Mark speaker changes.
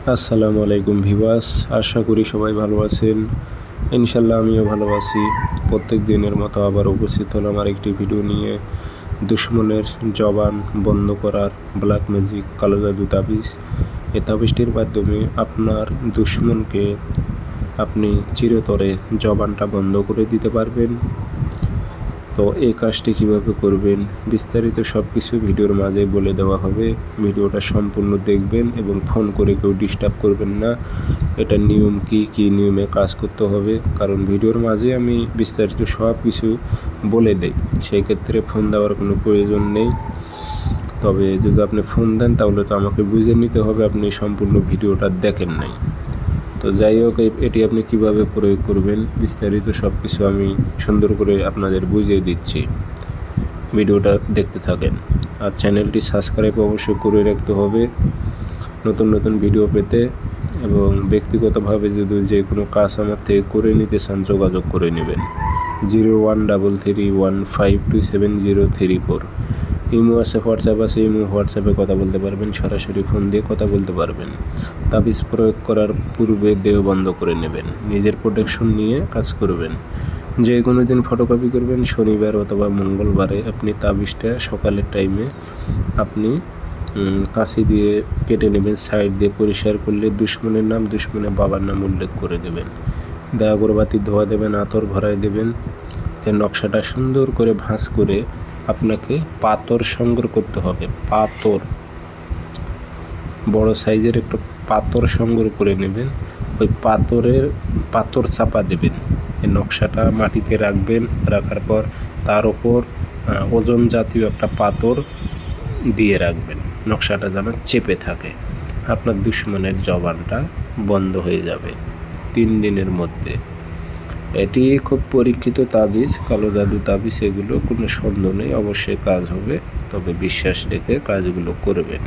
Speaker 1: আসসালামু আলাইকুম ভিউয়ার্স, আশা করি সবাই ভালো আছেন। ইনশাল্লাহ আমিও ভালো আছি। প্রত্যেক দিনের মতো আবার উপস্থিত হলাম আরেকটি ভিডিও নিয়ে। দুশ্মনের জবান বন্ধ করার ব্ল্যাক ম্যাজিক কালো জাদু তাবিজ। এই তাবিজটির মাধ্যমে আপনার দুশ্মনকে আপনি চিরতরে জবানটা বন্ধ করে দিতে পারবেন। তো এই কাজটি কীভাবে করবেন বিস্তারিত সব কিছু ভিডিওর মাঝে বলে দেওয়া হবে। ভিডিওটা সম্পূর্ণ দেখবেন এবং ফোন করে কেউ ডিস্টার্ব করবেন না। এটা নিয়ম কী নিয়মে কাজ করতে হবে, কারণ ভিডিওর মাঝে আমি বিস্তারিত সব কিছু বলে দেই, সেই ক্ষেত্রে ফোন দেওয়ার কোনো প্রয়োজন নেই। তবে যদি আপনি ফোন দেন তাহলে তো আমাকে বুঝে নিতে হবে আপনি সম্পূর্ণ ভিডিওটা দেখেন নাই। তো যাই হোক, এটি আপনি কিভাবে প্রয়োগ করবেন বিস্তারিত সব কিছু আমি সুন্দর করে আপনাদের বুঝিয়ে দিচ্ছি। ভিডিওটা দেখতে থাকেন আর চ্যানেলটি সাবস্ক্রাইব অবশ্যই করে রাখতে হবে নতুন নতুন ভিডিও পেতে। এবং ব্যক্তিগতভাবে যদি যে কোনো কাজ আমার থেকে করে নিতে চান যোগাযোগ করে নেবেন 013315273034। ইমো আছে, হোয়াটসঅ্যাপ আছে। ইমো হোয়াটসঅ্যাপে কথা বলতে পারবেন, সরাসরি ফোন দিয়ে কথা বলতে পারবেন। তাবিজ প্রয়োগ করার পূর্বে দেহ বন্ধ করে নেবেন, নিজের প্রোটেকশন নিয়ে কাজ করবেন। যে কোনো দিন ফটোকপি করবেন, শনিবার অথবা মঙ্গলবারে আপনি তাবিজটা সকালের টাইমে আপনি কাঁচি দিয়ে কেটে নেবেন, সাইড দিয়ে পরিষ্কার করলে দুশ্মনের নাম, দুশ্মনের বাবার নাম উল্লেখ করে দেবেন। আগরবাতি ধোয়া দেবেন, আতর ভরাই দেবেন। যে নকশাটা সুন্দর করে ভাঁজ করে আপনাকে পাথর সংগ্রহ করতে হবে। পাথর, বড় সাইজের একটা পাথর সংগ্রহ করে নেবেন। ওই পাথর চাপা দেবেন। এই নকশাটা মাটিতে রাখবেন, রাখার পর তার ওপর ওজন জাতীয় একটা পাথর দিয়ে রাখবেন। নকশাটা যেন চেপে থাকে। আপনার দুশ্মনের জবানটা বন্ধ হয়ে যাবে 3 দিনের মধ্যে। এটি খুব পরীক্ষিত তাবিজ, কালো জাদু তাবিজ। এগুলো কোনো সন্দেহ নেই, অবশ্যই কাজ হবে, তবে বিশ্বাস রেখে কাজগুলো করবেন।